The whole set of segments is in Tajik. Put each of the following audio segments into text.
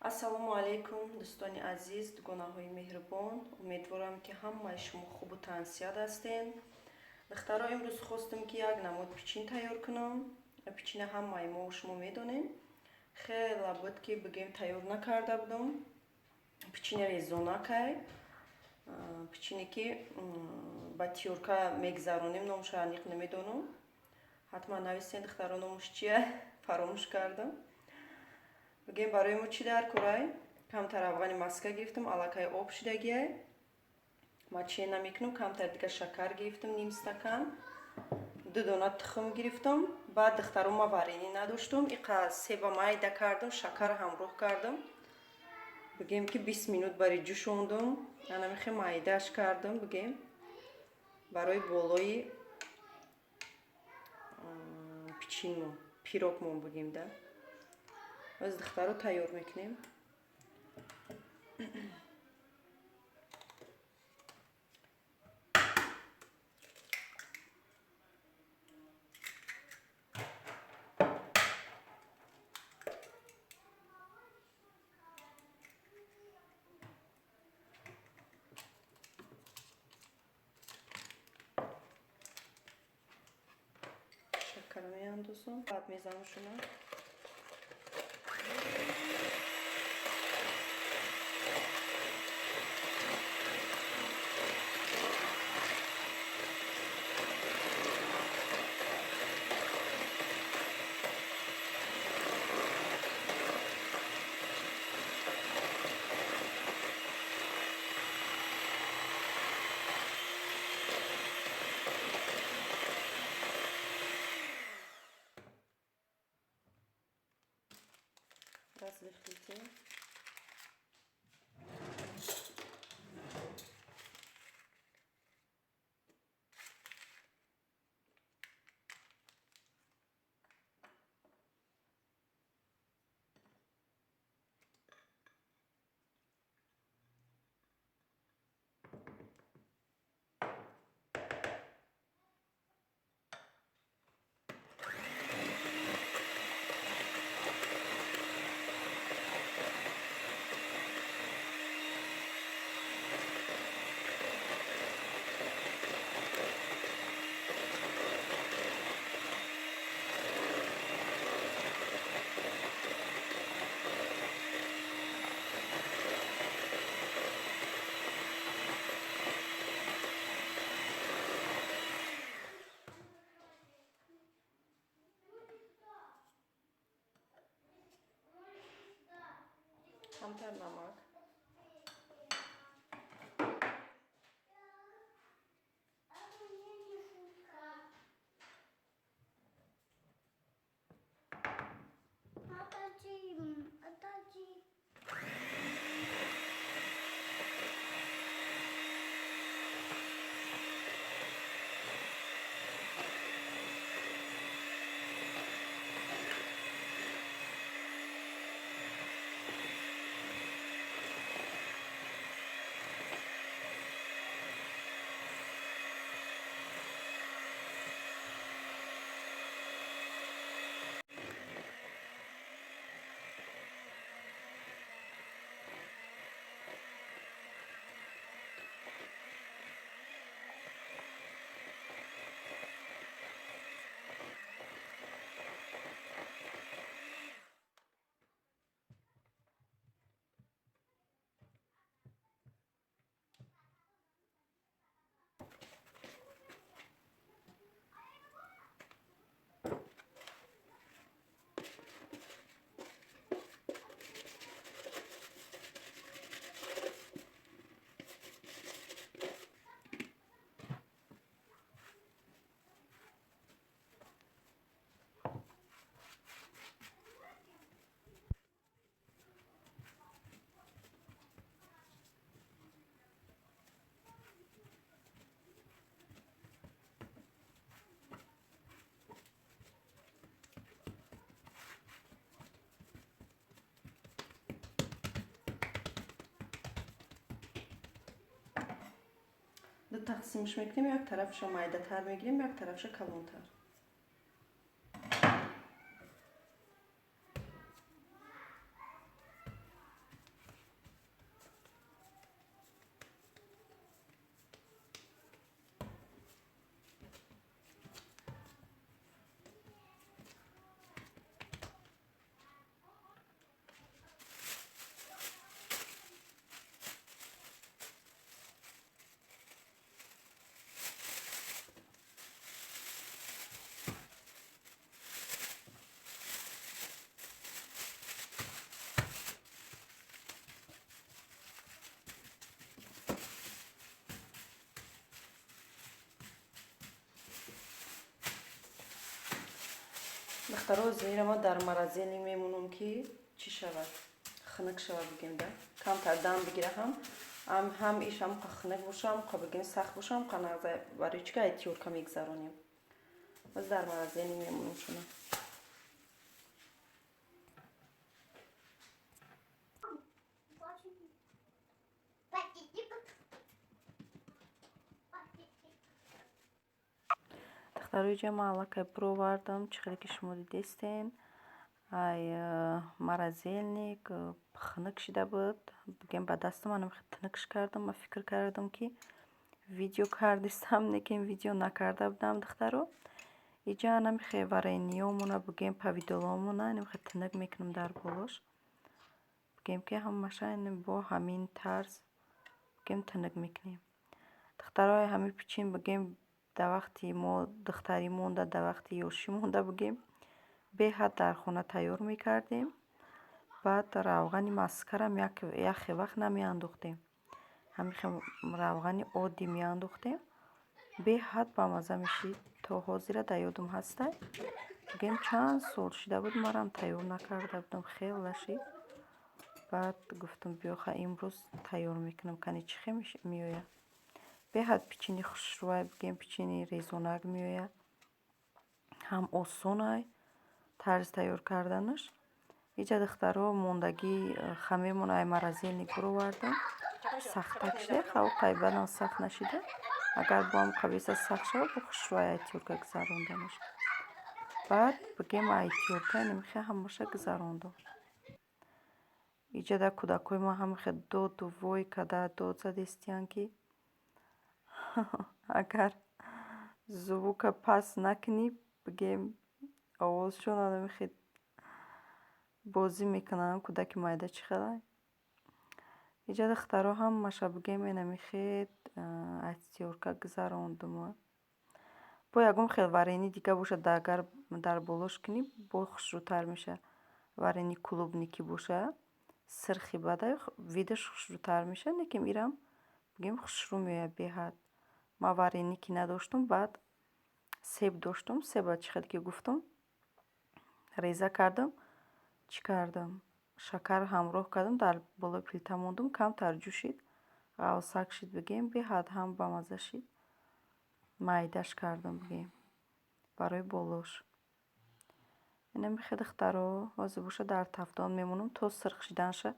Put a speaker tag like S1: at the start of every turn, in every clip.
S1: ассалому алайкум дӯстони азиз, дугонаҳои меҳрубон. Умедворам ки ҳамаи шумо хубу тансият ҳастед. духтаро имрӯз хостам ки як намуд печин тайёр кунам. Печина ҳамаи мо шумо медонем. хеле буд ки бигем тайёр накарда будам. Печини резонакай, печине ки ба тёрка мегзаронем, номашро аниқ намедонам. ҳатман нависен духтаро, номаш чия? Фаромӯш кардам. бигем барои мо чӣ дар курай? камтар афғани маска гирифтам, алакай об шидагиай. мачена мекунам, камтар дига шакар гирифтам, ним стакан. 2 дона тухм гирифтам. баъд духтаро ма варенӣ надоштам, иқа себа майда кардам, шакар ҳамроҳ кардам. бигем ки 20 минут бари ҷӯшондам. анамихе майдаш кардам. бигем барои болои печинмо, пирогмо бигем да. аз духтаро тайёр мекунем. шакар меандозам, баъд мезанам шуна. разрыхлите. камтар намак. ду тақсимш мекунем, як тарафша майдатар мегирем, як тарафша калонтар. دخترها زمین ما در مرزیلی میمونم که چی شود خنک شود بگیم ده کم تر دم بگیره هم ایش هم خنک باشم بگیم سخت باشم نغزه برای چی که ایتیور کم یگذرانیم باز در مرزیلی میمونم شونه دختروی جمع علاقه برو وردم چخیلی که شما دیدستین ای مرزیلنیک خنک شده بود بگیم با دست منم تنکش کردم و فکر کردم که ویدیو کردستم لیکن ویدیو نکرده بودم دخترو اینجا نمیخواه برای نیومونه بگیم پاویدولامونه نمیخواه تنک میکنم در بالش بگیم که هم مشاین با همین طرز بگیم تنک میکنیم دخترای همین پیچین بگیم در وقتی ما دختری مونده در وقتی یوشی مونده بگیم به حد در خونه تیار میکردیم بعد روغن مسکرم یک وقت نمیاندوختیم همین روغن عادی میاندوختیم به حد با مزه میشید تا حاضر در یادم هسته بگیم چند سال شده بود مرم تیار نکرده بودم خیلی شید بعد گفتم بیاخه امروز تیار میکنم کنی چی خیلی میوید به حد پیچینی خوشروی بگیم پیچینی ریزونک میوید هم آسونه طرز تیار کردنش اینجا دخترها موندگی خمیرمون ای مرزیلنی برو وردم سخت شده خواهد قیبنا سخت نشده اگر با هم قبیسه سخت شد بخش روی ایتیورکا گذاروندنش بعد بگیم ایتیورکا نمیخواه همشه گذاروندم اینجا در کودکوی ما همخواه دود و وای کده دود زده استیان که اگر زبوک پس نکنی بگیم آوازشون نمیخواه بازی میکنن کودک مایده چی خیلی اینجا دخترها هم مشه بگیم نمیخواد ایتیورکا گذاروندم با یکم خیلی وارینی دیگه باشه اگر در بالوش کنی با خوشروتر میشه وارینی کلوبنیکی باشه سرخی بده ویدش خوشروتر میشه لیکن میرم بگیم خوشرو میاد به حد ما وارینی که نداشتم بعد سیب داشتم سیب چقدر که گفتم ریزه کردم چی کردم شکر همراه کردم در بالای پلیته موندم کم تر جوشید غوصک شد بگیم به حد هم با مزه شد مایدش کردم بگیم برای بالوش نمیخواد دخترها واسه باشه در تفتان میمونم تا سرخ شدن شه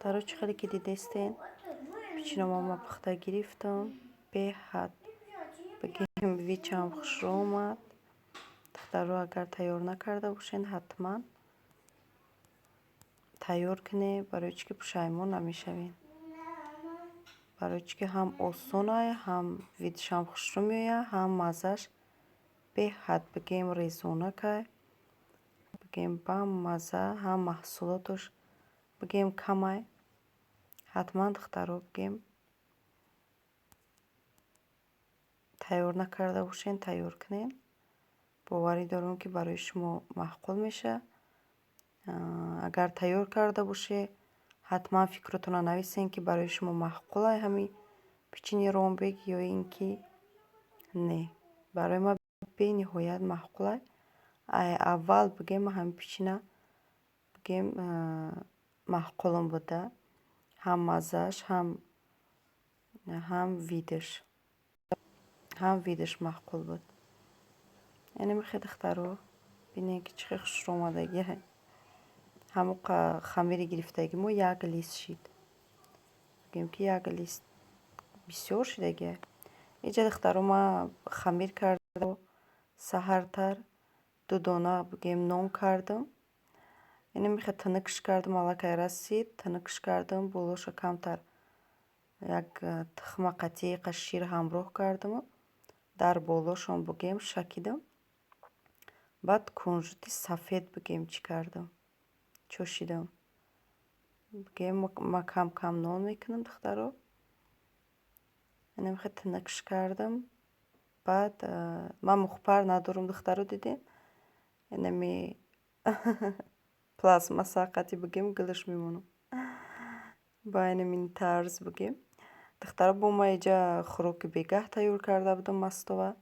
S1: دخترها چقدر که دیدستین پیچینم ما پخته گرفتم به حد بگیم ویچم خوش رو اومد. دخترها اگر تیار نکرده باشین حتما تیار کنه برای چی که پشیمون نمیشوین. برای چی که هم آسونه هم ویدشم خوش رو میایه هم مزش به حد بگیم ریزونه که بگیم با مزه هم محصولاتش بگیم کمه. حتما دخترها بگیم تیار نکرده باشین تیار کنین. باوری دارم که برای شما معقول میشه. اگر تیار کرده باشه حتما فکرتون رو نویسین که برای شما معقوله همین پیچینی رومبک یا اینکه نه برای ما به نهایت معقوله. اول بگیم هم پیچینه بگیم معقولم بوده هم مزهش هم ویدش معقول بود. یعنی میخواد دخترها بینین که چقدر خوش اومدگی همون خمیر گرفتگی ما یک لیست شید بگیم که یک لیست بسیار شدگی. اینجا دخترها ما خمیر کردم سحرتر 2 دانه بگیم نان کردم. یعنی میخواد تنکش کردم الکی رسید تنکش کردم بولوش کمتر یک تخم قطعه شیر همراه کردم در بولوشون بگیم شکیدم. بعد کنجد سفید بگیم چی کردم چوشیدم بگیم ما کم کم نان میکنم دخترها. یعنی میخواد تنکش کردم. بعد من مخبر ندارم دخترها دیدین. یعنی می پلاسماسا قطعی بگیم گلش میمونم با این طرز بگیم. دخترها با ما اینجا خوراک بگه تیار کرده بودم مستوه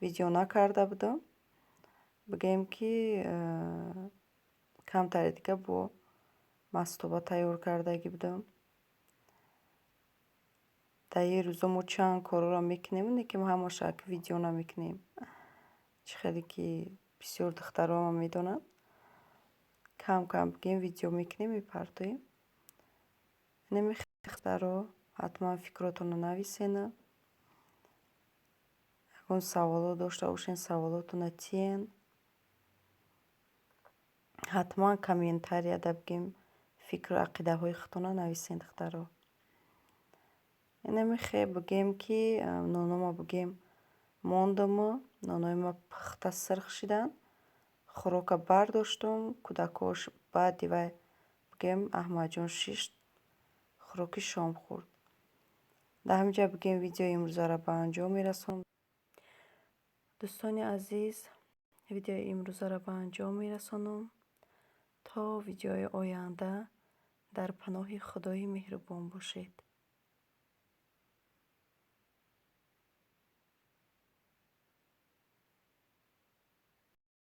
S1: ویدیو نکرده بودم بگیم که کمتر دیگه با مستوه تیار کردگی بودم. در یه روزا ما چند کارا را میکنیم اینه که ما همه ویدیو نمیکنیم. چقدر که بسیار دخترها ما میدونن کم کم بگیم ویدیو میکنیم میپرتویم. نمیخواد دخترها حتما فکراتون رو نویسین. اون سوالات داشته باشین سوالاتون تین حتما کامنتر یا بگیم فکر و عقیده های خودتون رو نویسین دخترها. نمیخواد بگیم که نانو ما بگیم ماندم نانوی ما پخته سرخ شدن خوراک برداشتم کودکاش بعد دیوه بگیم احمد جان شیشت خوراک شام خورد. در همینجا بگیم ویدیو امروز را به انجام میرسونم. دوستان عزیز ویدیو امروز را به انجام میرسونم تا ویدیوهای آینده در پناه خدای مهربان باشید.